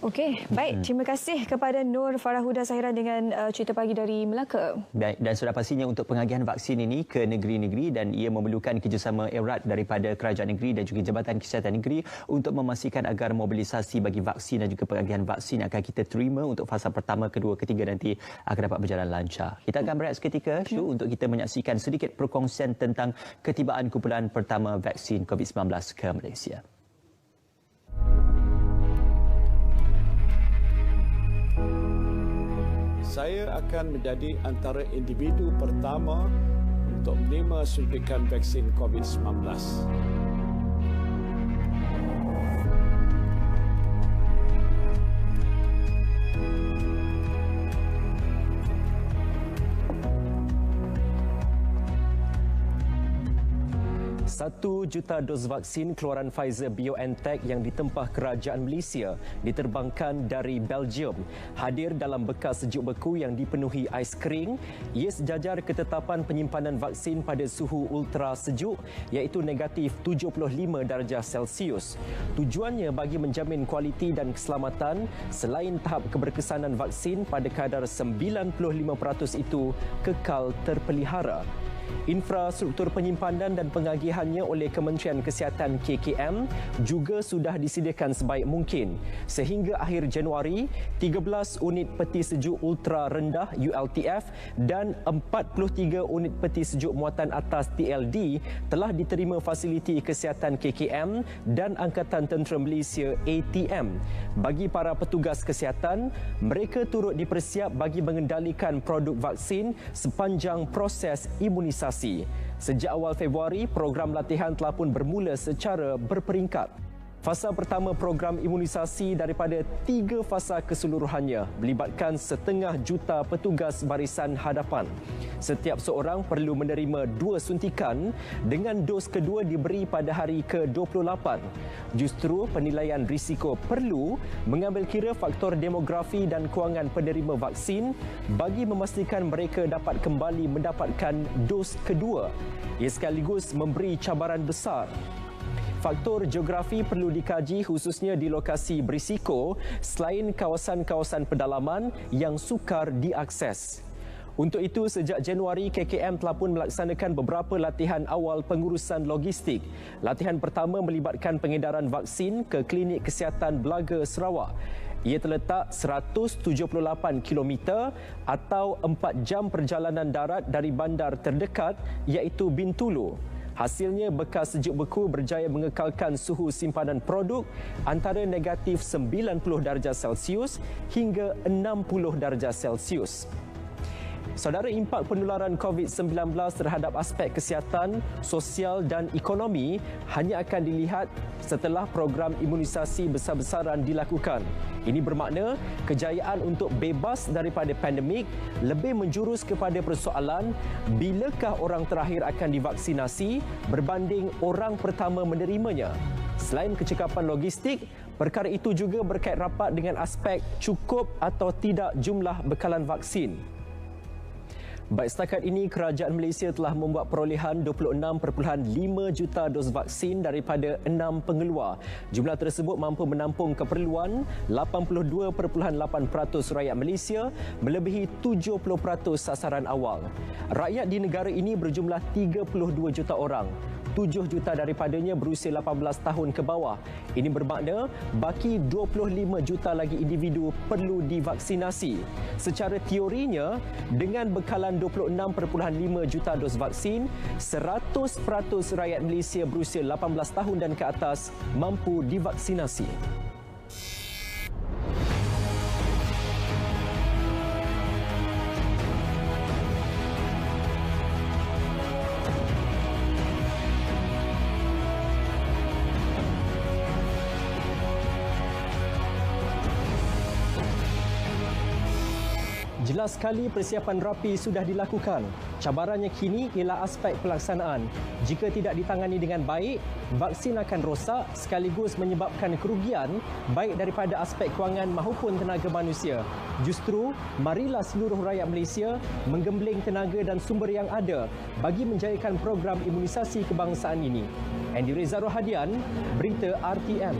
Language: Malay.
Okey, baik. Terima kasih kepada Nur Farahuda Sahiran dengan cerita pagi dari Melaka. Baik, dan sudah pastinya untuk pengagihan vaksin ini ke negeri-negeri dan ia memerlukan kerjasama erat daripada kerajaan negeri dan juga Jabatan Kesihatan Negeri untuk memastikan agar mobilisasi bagi vaksin dan juga pengagihan vaksin akan kita terima untuk fasa pertama, kedua, ketiga nanti akan dapat berjalan lancar. Kita akan berehat seketika, Syu, untuk kita menyaksikan sedikit perkongsian tentang ketibaan kumpulan pertama vaksin COVID-19 ke Malaysia. Saya akan menjadi antara individu pertama untuk menerima suntikan vaksin COVID-19. Satu juta dos vaksin keluaran Pfizer-BioNTech yang ditempah kerajaan Malaysia diterbangkan dari Belgium. Hadir dalam bekas sejuk beku yang dipenuhi ais kering. Ia sejajar ketetapan penyimpanan vaksin pada suhu ultra sejuk iaitu negatif 75 darjah Celsius. Tujuannya bagi menjamin kualiti dan keselamatan selain tahap keberkesanan vaksin pada kadar 95% itu kekal terpelihara. Infrastruktur penyimpanan dan pengagihannya oleh Kementerian Kesihatan KKM juga sudah disediakan sebaik mungkin. Sehingga akhir Januari, 13 unit peti sejuk ultra rendah ULTF dan 43 unit peti sejuk muatan atas TLD telah diterima fasiliti kesihatan KKM dan Angkatan Tentera Malaysia ATM. Bagi para petugas kesihatan, mereka turut dipersiap bagi mengendalikan produk vaksin sepanjang proses imunisasi. Sejak awal Februari, program latihan telah pun bermula secara berperingkat. Fasa pertama program imunisasi daripada 3 fasa keseluruhannya melibatkan 500,000 petugas barisan hadapan. Setiap seorang perlu menerima 2 suntikan dengan dos kedua diberi pada hari ke-28. Justru penilaian risiko perlu mengambil kira faktor demografi dan kewangan penerima vaksin bagi memastikan mereka dapat kembali mendapatkan dos kedua. Ia sekaligus memberi cabaran besar. Faktor geografi perlu dikaji khususnya di lokasi berisiko selain kawasan-kawasan pedalaman yang sukar diakses. Untuk itu, sejak Januari, KKM telah pun melaksanakan beberapa latihan awal pengurusan logistik. Latihan pertama melibatkan pengedaran vaksin ke Klinik Kesihatan Belaga, Sarawak. Ia terletak 178 km atau 4 jam perjalanan darat dari bandar terdekat iaitu Bintulu. Hasilnya, bekas sejuk beku berjaya mengekalkan suhu simpanan produk antara negatif 90 darjah Celsius hingga 60 darjah Celsius. Saudara, impak penularan COVID-19 terhadap aspek kesihatan, sosial dan ekonomi hanya akan dilihat setelah program imunisasi besar-besaran dilakukan. Ini bermakna kejayaan untuk bebas daripada pandemik lebih menjurus kepada persoalan bilakah orang terakhir akan divaksinasi berbanding orang pertama menerimanya. Selain kecekapan logistik, perkara itu juga berkait rapat dengan aspek cukup atau tidak jumlah bekalan vaksin. Baik, setakat ini kerajaan Malaysia telah membuat perolehan 26.5 juta dos vaksin daripada 6 pengeluar. Jumlah tersebut mampu menampung keperluan 82.8% rakyat Malaysia, melebihi 70% sasaran awal. Rakyat di negara ini berjumlah 32 juta orang. 7 juta daripadanya berusia 18 tahun ke bawah. Ini bermakna baki 25 juta lagi individu perlu divaksinasi. Secara teorinya, dengan bekalan 26.5 juta dos vaksin, 100% rakyat Malaysia berusia 18 tahun dan ke atas mampu divaksinasi. Jelas sekali persiapan rapi sudah dilakukan. Cabarannya kini ialah aspek pelaksanaan. Jika tidak ditangani dengan baik, vaksin akan rosak sekaligus menyebabkan kerugian baik daripada aspek kewangan maupun tenaga manusia. Justru, marilah seluruh rakyat Malaysia menggembling tenaga dan sumber yang ada bagi menjayakan program imunisasi kebangsaan ini. Andy Reza Rohadian, Berita RTM.